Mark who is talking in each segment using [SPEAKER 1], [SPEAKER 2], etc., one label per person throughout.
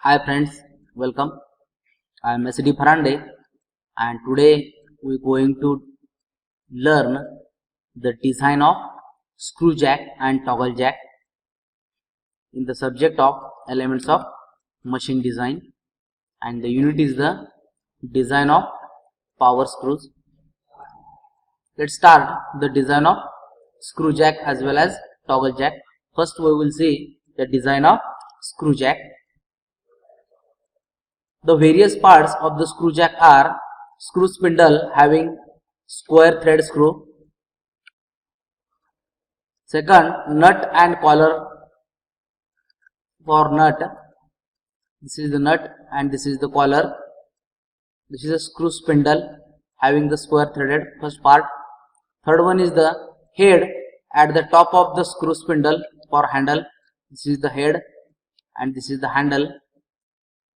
[SPEAKER 1] Hi friends, welcome. I am SD Farande and today we are going to learn the design of screw jack and toggle jack in the subject of elements of machine design, and the unit is the design of power screws. Let's start the design of screw jack as well as toggle jack. First we will see the design of screw jack. The various parts of the screw jack are screw spindle having square thread screw. Second, nut and collar for nut. This is the nut and this is the collar. This is a screw spindle having the square threaded first part. Third one is the head at the top of the screw spindle for handle. This is the head and this is the handle.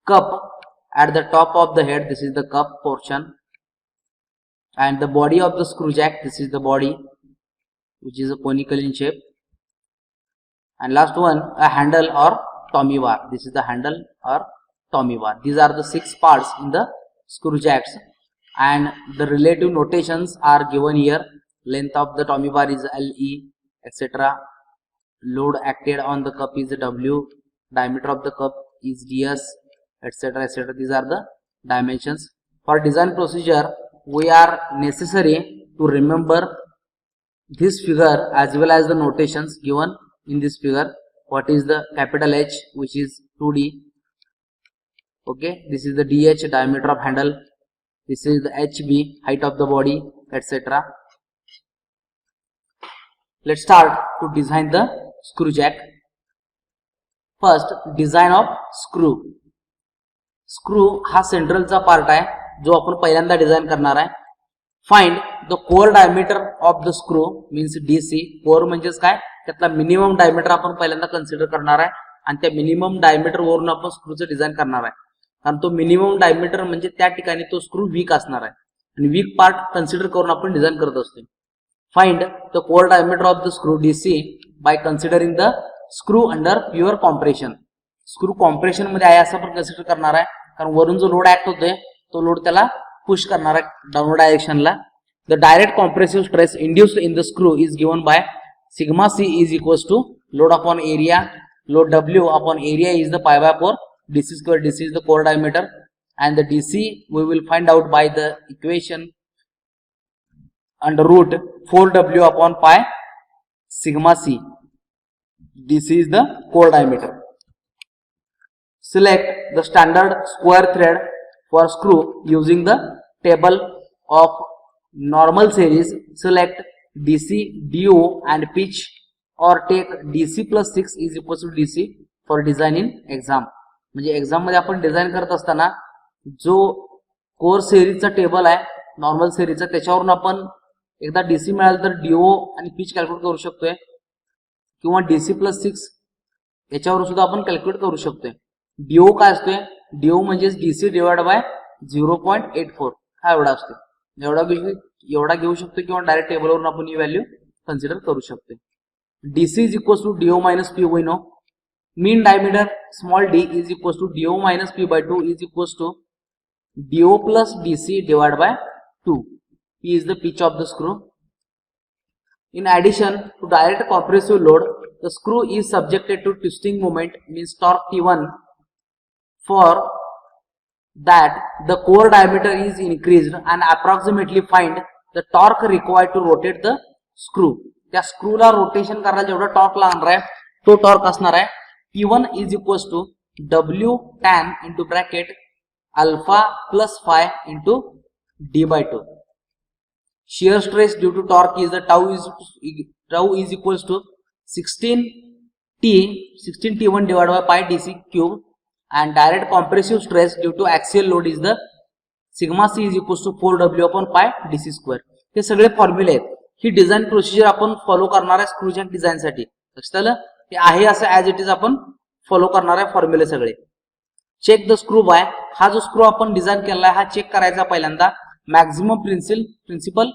[SPEAKER 1] Cup at the top of the head, this is the cup portion, and the body of the screw jack, this is the body which is a conical in shape, and last one a handle or tommy bar. This is the handle or tommy bar. These are the 6 parts in the screw jacks, and the relative notations are given here. Length of the tommy bar is LE, etc. Load acted on the cup is W, diameter of the cup is DS, etc, etc. These are the dimensions. For design procedure, we are necessary to remember this figure as well as the notations given in this figure. What is the capital H, which is 2D. Okay, this is the DH, diameter of handle. This is the HB, height of the body, etc. Let's start to design the screw jack. First, design of screw. Screw हा सेंट्रलचा part आहे जो आपण पहिल्यांदा design करणार आहे. Find the core diameter of the screw means DC. Core म्हणजेच काय, त्यातला मिनिमम डायमीटर आपण पहिल्यांदा कन्सिडर करणार आहे आणि त्या मिनिमम डायमीटर वरून आपण स्क्रूचं डिझाइन करणार आहे. कारण तो मिनिमम डायमीटर म्हणजे त्या ठिकाणी तो स्क्रू वीक असणार आहे आणि वीक पार्ट कन्सिडर करून आपण डिझाइन करत असतो. Find the core diameter of the screw DC by considering the screw under pure compression. Screw compression मध्ये आहे असं आपण कन्सिडर करणार आहे, कारण वरून जो लोड ऍक्ट होतोय तो लोड त्याला पुश करणार आहे डाउनवर्ड डायरेक्शनला. The direct compressive stress induced in the screw is given by sigma C is equals to load upon area. Load W upon area is the pi by 4 DC square. DC is the core diameter and the DC we will find out by the equation under root 4W upon pi sigma C. DC is the core diameter. Select the standard square thread for screw using the table of normal series. Select DC, DO and pitch, or take DC plus 6 is equal to DC for design in exam. म्हणजे exam मध्ये आपण design करत असताना जो core सेरीजचा table आहे normal सेरीजचा, त्याच्यावरून आपण एकदा DC मिळालं तर DO आणि पिच कॅल्क्युलेट करू शकतोय, किंवा DC plus 6 याच्यावर सुद्धा आपण कॅल्क्युलेट करू शकतोय. DO काय असतोय, DO म्हणजे DC डिवाइड बाय 0.84 हा एवढा असतो. एवढा घेऊ शकतो किंवा डायरेक्ट टेबलवरून आपण ही व्हॅल्यू कन्सिडर करू शकतो. DC is equals to DO minus P we know. Mean diameter small d is equals to DO minus P by 2 is equals to DO plus DC divided by 2. P is the pitch of the screw. In addition to direct compressive load, the screw is subjected to twisting moment means torque T1. For that, the core diameter is increased and approximately find the torque required to rotate the screw. त्या Screwvala rotation करायला जेवढा torque लागणार आहे तो torque असणार आहे P1 is equals to W tan into bracket alpha plus phi into D by 2. Shear stress due to torque is the tau is equals to 16T1 divided by pi DC cube, and direct compressive stress due to axial load is the sigma C is equals to 4W upon pi DC square. हे सगळे फॉर्म्युले आहेत. ही design procedure आपण follow करणार आहे screw jack design साठी. लक्षात आलं, ते आहे असं ऍज इट इज आपण फॉलो करणार आहे फॉर्म्युले सगळे. Check the screw by. हा जो स्क्रू आपण डिझाइन केला आहे हा चेक करायचा पहिल्यांदा maximum principal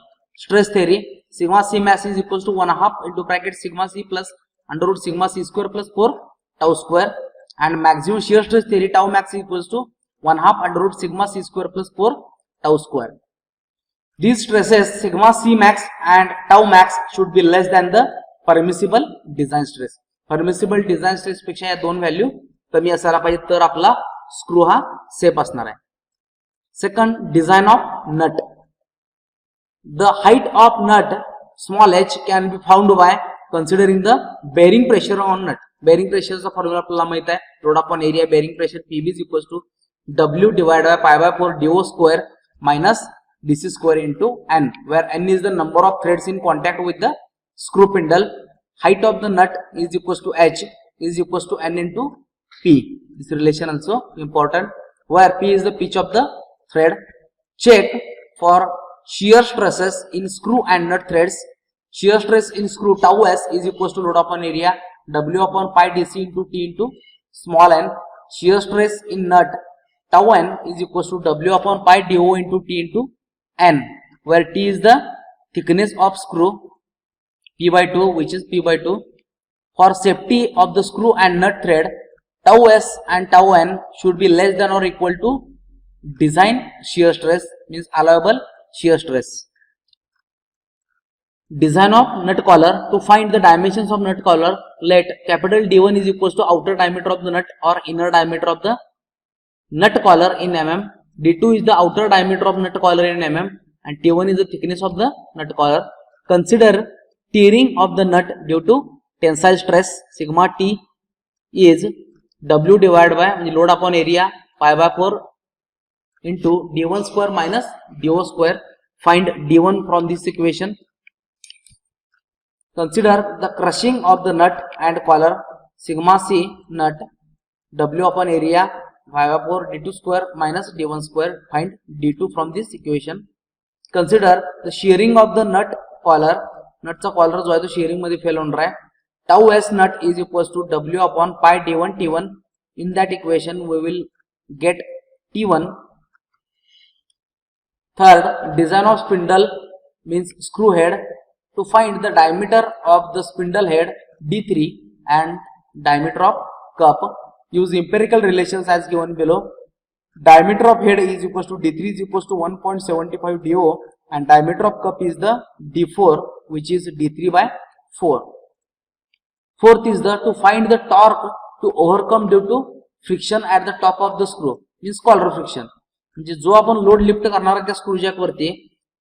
[SPEAKER 1] stress theory. Sigma C max is equals to 1/2 into bracket sigma c plus under root sigma c square plus 4 tau square. and maximum shear stress theory tau max equals to 1/2 under root sigma c square plus 4 tau square. These stresses sigma c max and tau max should be less than the permissible design stress. Permissible design stress पेक्षा या दोन value कमी असायला पाहिजे तर आपला screw हा safe असणार आहे. Second, design of nut. The height of nut small h can be found by considering the bearing pressure on nut. Bearing pressure चा फॉर्म्युला आपल्याला माहित आहे. Load upon area bearing pressure PB is equals to W divided by pi by 4 DO square minus DC square into N, where N is the number of threads in contact with the screw spindle. Height of the nut is equals to H is equals to N into P. This relation also important, where P is the pitch of the thread. Check for shear stresses in screw and nut threads. Shear stress in screw tau s is equals to load upon area W upon pi dc into T into small n. Shear stress in nut tau n is equals to W upon pi do into T into n, where T is the thickness of screw, P by 2, which is P by 2. For safety of the screw and nut thread, tau s and tau n should be less than or equal to design shear stress, means allowable shear stress. Design of nut collar. To find the dimensions of nut collar, let capital D1 is equals to outer diameter of the nut or inner diameter of the nut collar in mm. D2 is the outer diameter of nut collar in mm and T1 is the thickness of the nut collar. Consider tearing of the nut due to tensile stress. Sigma T is W divided by load upon area pi by 4 into D1 square minus DO square. Find D1 from this equation. Consider the crushing of the nut and collar. Sigma C nut W upon area pi by 4 D2 square minus D1 square. Find D2 from this equation. Consider the shearing of the nut collar. Nut चा collar जो आहे तो shearing मध्ये fail होणार आहे. Tau s nut is equals to W upon pi D1 T1. In that equation we will get T1. Third, design of spindle means screw head. To find the diameter of the spindle head D3 and diameter of cup, use empirical relations as given below. Diameter of head is equals to D3 is equals to 1.75 DO and diameter of cup is the D4, which is D3 by 4. Fourth is the to find the torque to overcome due to friction at the top of the screw, means collar friction. म्हणजे जो आपण load lift करणार आहे त्या screw jack वरती,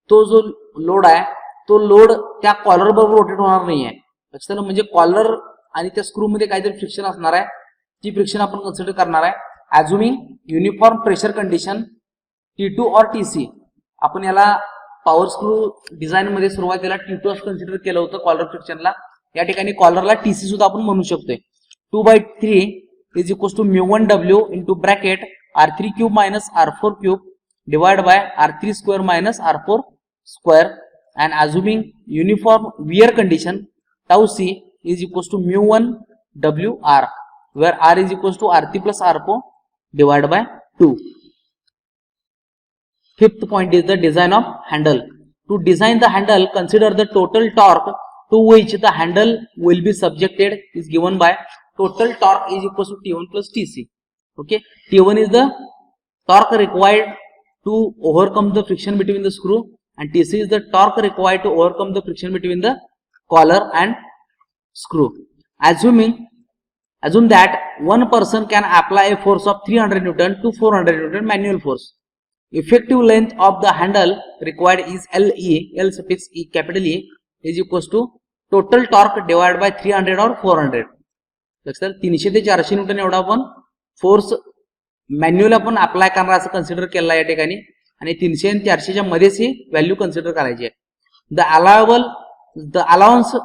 [SPEAKER 1] तो जो load आहे तो लोड त्या कॉलर बरोबर रोटेट होणार नाही आहे. लक्षात म्हणजे कॉलर आणि त्या स्क्रू मध्ये काहीतरी फ्रिक्शन असणार आहे. ती फ्रिक्शन आपण कन्सिडर करणार आहे. ॲझ्युमिंग युनिफॉर्म प्रेशर कंडिशन T2 और TC. आपण याला पॉवर स्क्रू डिझाइन मध्ये सुरुवातीला T2 असं कन्सिडर केलं होतं कॉलर फ्रिक्शनला. या ठिकाणी कॉलरला TC सुद्धा आपण म्हणू शकतोय. 2/3 is equals to μ1W into bracket R3 cube minus R4 cube divided by R3 square minus R4 square, and assuming uniform wear condition tau c is equals to μ1 WR, where R is equals to R3 plus R4 divided by 2. Fifth point is the design of handle. To design the handle, consider the total torque to which the handle will be subjected is given by total torque is equals to T1 plus TC. Okay, T1 is the torque required to overcome the friction between the screw and TC is the torque required to overcome the friction between the collar and screw. Assume that one person can apply a force of 300 Newton to 400 Newton manual force. Effective length of the handle required is LE, L suffix E capital E is equals to total torque divided by 300 or 400. लक्षात 300 ते 400 Newton एवढा आपण force manual आपण apply करणार असं consider केला या ठिकाणी आणि 300 आणि 400 च्या मध्येच ही व्हॅल्यू कन्सिडर करायची आहे. The allowance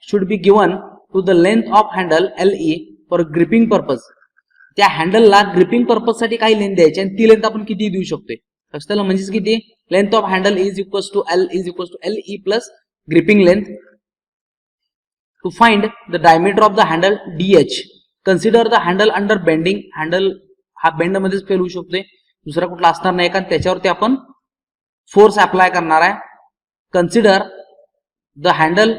[SPEAKER 1] should be given to the length of handle LE for gripping purpose. त्या हँडलला ग्रिपिंग पर्पज साठी काही लेंथ द्यायची आणि ती लेंथ आपण किती देऊ शकतोय. लक्षात म्हणजेच किती length of handle is equals to L is equals to LE plus gripping length. To find the diameter of the handle DH, consider the handle under bending. Handle हा बेंड मध्येच फेल होऊ शकतोय, दुसरा कुठला असणार नाही कारण त्याच्यावरती आपण फोर्स अप्लाय करणार आहे. Consider the handle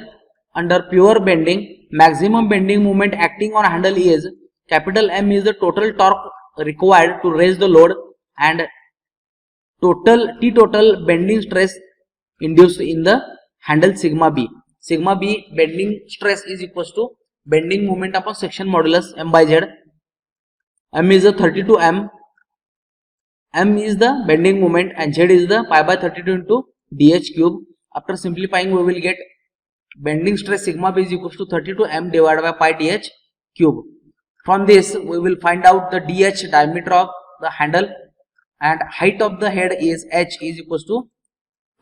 [SPEAKER 1] under pure bending. Maximum bending movement acting on handle is capital M is the total torque required to raise the load, and total bending stress induced in the handle sigma B. Sigma B bending stress is equals to bending moment upon section modulus M by Z. M is the 32 M. M is the bending moment and Z is the pi by 32 into dH cube. After simplifying, we will get bending stress sigma B is equals to 32 M divided by pi dH cube. From this, we will find out the dH, diameter of the handle, and height of the head is H is equals to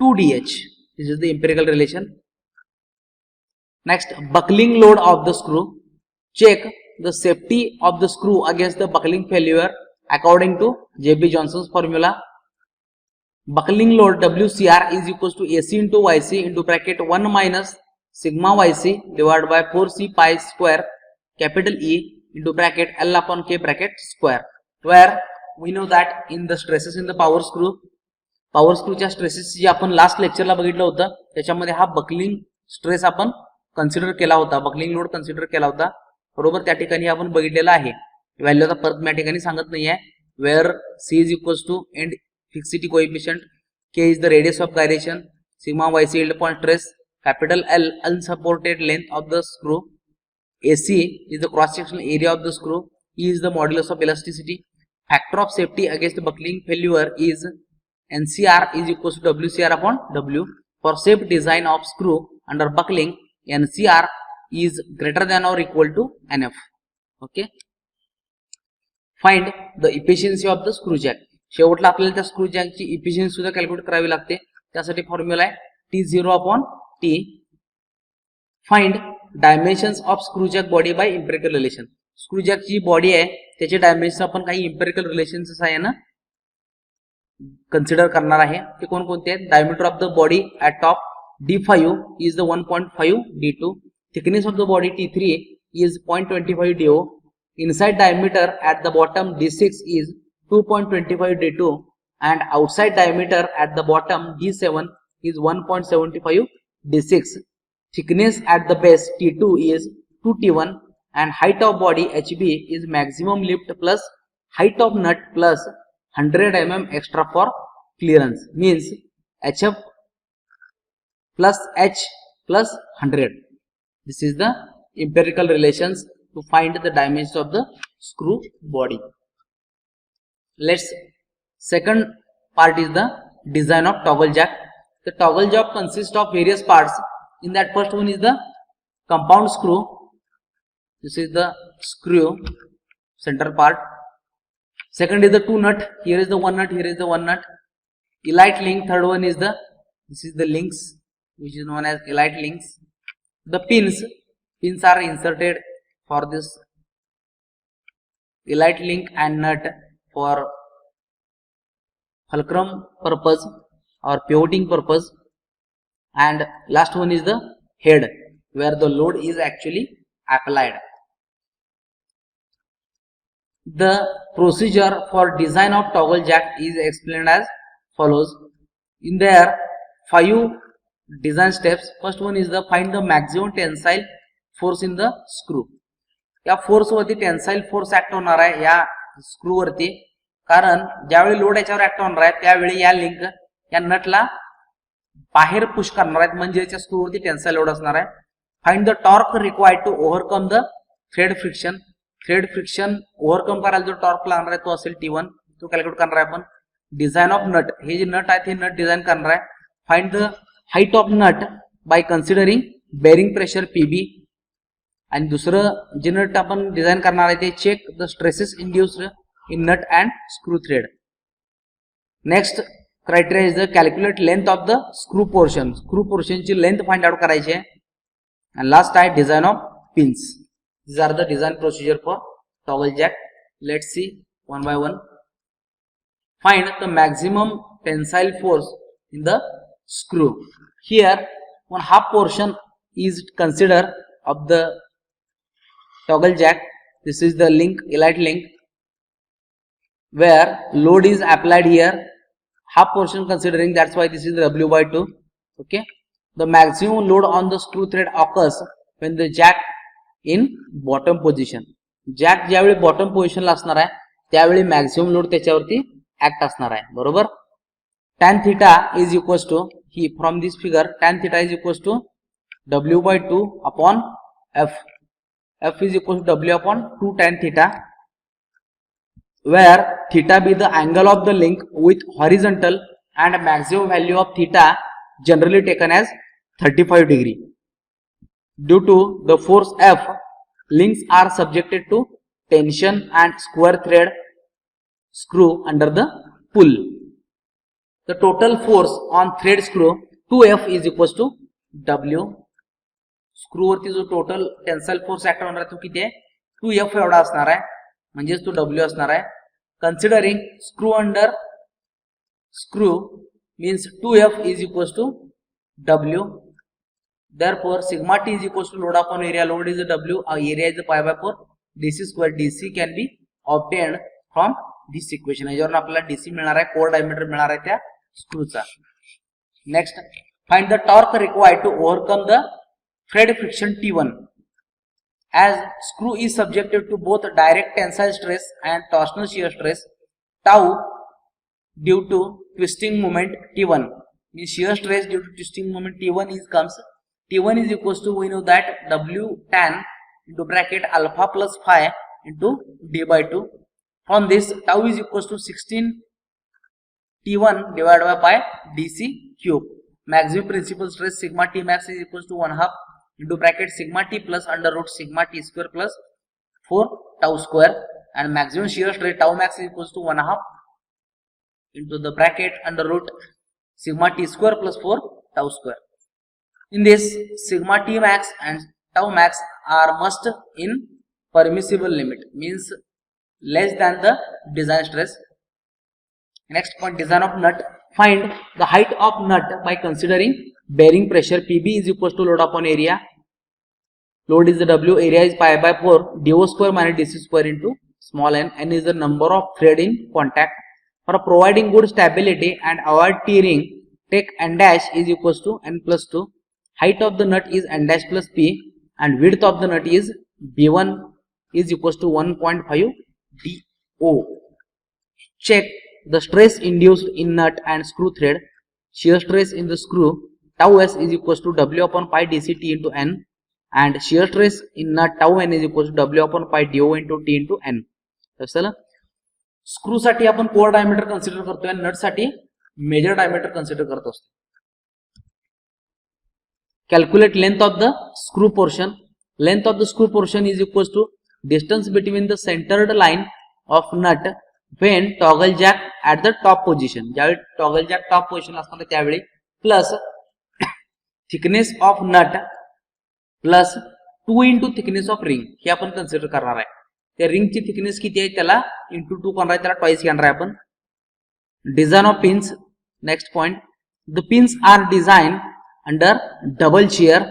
[SPEAKER 1] 2dH. This is the empirical relation. Next, buckling load of the screw. Check the safety of the screw against the buckling failure according to J.B. Johnson's formula. Buckling load WCR is equals to AC into YC into bracket 1 minus sigma YC divided by 4C pi square capital E into bracket L upon K bracket square, where we know that in the stresses in the power screwच्या stresses जे आपण last लेक्चरला बघितलं होतं त्याच्यामध्ये हा buckling stress आपण consider केला होता, बकलिंग लोड कन्सिडर केला होता बरोबर. त्या ठिकाणी आपण बघितलेला आहे. व्हॅल्यू आता परत मी या ठिकाणी सांगत नाही आहे. Where C is equals to end fixity coefficient, K is the radius of gyration, sigma YC yield upon stress, capital L unsupported length of the screw, AC is the cross sectional area of the screw, E is the modulus of elasticity. Factor of safety against buckling failure is NCR is equals to WCR upon W. For safe design of screw under buckling, NCR is greater than or equal to NF. Okay. Find the efficiency of the screw jack. शेवटला आपल्याला त्या screw जॅकची efficiency सुद्धा calculate करावी लागते. त्यासाठी formula आहे T0 upon T. Find dimensions of screw jack body by empirical relation. Screw जॅकची जी बॉडी आहे त्याचे डायमेन्शन आपण काही इम्पेरिकल रिलेशनच्या सहाय्याने कन्सिडर करणार आहे. ते कोणकोणते आहेत? Diameter of the body at top D5 is the 1.5 D2. Thickness of the body T3 is 0.25 DO. Inside diameter at the bottom D6 is 2.25 D2 and outside diameter at the bottom D7 is 1.75 D6. Thickness at the base T2 is 2 T1 and height of body HB is maximum lift plus height of nut plus 100 mm extra for clearance, means HF plus H plus 100. This is the empirical relations to find the dimensions of the screw body. Let's second part is the design of toggle jack. The toggle jack consists of various parts. In that, first one is the compound screw. This is the screw center part. Second is the two nut. Here is the one nut. Here is the one nut. Elite link. Third one is this is the links, which is known as elite links. The pins are inserted for this elite link and nut for fulcrum purpose or pivoting purpose. And last one is the head, where the load is actually applied. The procedure for design of toggle jack is explained as follows. In there 5 design steps. First one is the find the maximum tensile force in the screw. या force वरती tensile force act होणार आहे या screw वरती, कारण ज्यावेळी load याच्यावर act होणार आहे त्यावेळी या लिंक या नटला बाहेर पुश करणार आहेत, म्हणजे याच्या स्क्रू वरती टेन्साइल लोड असणार आहे. Find the torque required to overcome the thread friction. Thread friction overcome करायला जो टॉर्क लागणार आहे तो असेल T1, तो कॅल्क्युलेट करणार आहे आपण. डिझाइन ऑफ नट, हे जे नट आहे ते नट डिझाइन करणार आहे. Find the height of nut by considering bearing pressure PB. आणि दुसरं जे नट आपण डिझाइन करणार आहे ते check the stresses induced in nut and screw thread. Next criteria is the calculate length of the screw portion. स्क्रू पोर्शनची लेंथ फाइंड आउट करायची आहे. आणि लास्ट आहे design of pins. These are the design procedure for toggle jack. Let's see one by one. Find the maximum tensile force in the screw. Here one half portion is considered of the toggle jack. This is the link, elite link, where load is applied here. Half portion considering, that's why this is W by 2. Okay. The maximum load on the screw thread occurs when the jack in bottom position. Jack ज्यावेळी bottom पोझिशनला असणार आहे त्यावेळी maximum load त्याच्यावरती act असणार आहे, बरोबर. tan theta is equals to, he from this figure tan theta is equals to W/2 upon F. F is equals to W upon 2 tan theta, where theta be the angle of the link with horizontal and maximum value of theta generally taken as 35 degree. Due to the force F, links are subjected to tension and square thread screw under the pull. The total force on thread screw 2F is equals to W. Screw वरती जो total tensile force act होणार आहे तो किती आहे, 2F एवढा असणार आहे, म्हणजेच तो W असणार आहे. Considering screw under screw means 2F is equals to W. Therefore sigma T is equals to load upon area. Load is a W, area is a pi by 4 DC square. DC can be obtained from this equation. याच्यावरून आपल्याला DC मिळणार आहे, core diameter मिळणार आहे त्या स्क्रूचा. Next, find the torque required to overcome the thread friction T1. As screw is subjected to both direct tensile stress and torsional shear stress, tau due to twisting moment T1, means shear stress due to twisting moment T1 is comes. T1 is equals to, we know that W tan into bracket alpha plus phi into d/2. From this, tau is equals to 16 T1 divided by pi dc cube. Maximum principal stress sigma T max is equals to 1/2 into bracket sigma T plus under root sigma T square plus 4 tau square, and maximum shear stress tau max is equals to 1/2 into the bracket under root sigma T square plus 4 tau square. In this, sigma T max and tau max are must in permissible limit, means less than the design stress. Next point, design of nut. Find the height of nut by considering bearing pressure. PB is equals to load upon area. Load is the W, area is pi by 4 DO square minus DC square into small n. N is the number of thread in contact. For providing good stability and avoid tearing, take n dash is equals to n plus 2. Height of the nut is n dash plus P, and width of the nut is B1 is equals to 1.5 DO. Check the stress induced in nut and screw thread. Shear stress in the screw tau s is equals to W upon pi dc T into n, and shear stress in nut tau n is equals to W upon pi do into T into n. चला, screw साठी आपण core diameter consider करतोय, नट साठी major diameter consider करत असतो. Calculate length of the screw portion. Length of the screw portion is equals to distance between the centered line of nut when toggle jack at the top position. ज्यावेळी toggle jack top position असणार त्यावेळी plus thickness of nut plus 2 into thickness of ring, हे आपण consider करणार आहे. त्या रिंगची thickness किती आहे त्याला इंटू 2 करणार आहे, त्याला ट्वाइस घेणार आहे आपण. Design of pins. Next point, the pins are design under double shear.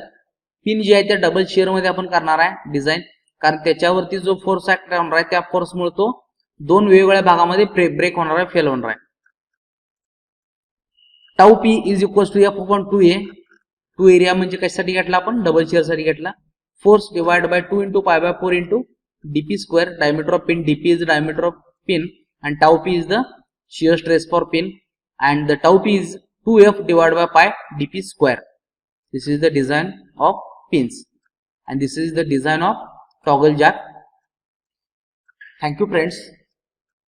[SPEAKER 1] Pin जे आहे त्या डबल शियर मध्ये आपण करणार आहे डिझाइन, कारण त्याच्यावरती जो फोर्स ऍक्ट होणार आहे त्या फोर्समुळे तो दोन वेगवेगळ्या भागामध्ये ब्रेक होणार आहे, फेल होणार आहे. Tau P is equals to F upon 2a. 2 area म्हणजे कशासाठी घेतला आपण, डबल शियर साठी घेतला. Force divide by 2 into pi by 4 into dp square. Diameter of pin, dp is the diameter of pin, and tau p is the shear stress for pin, and the tau p is 2f divided by pi dp square. This is the design of pins, and this is the design of toggle jack. Thank you friends.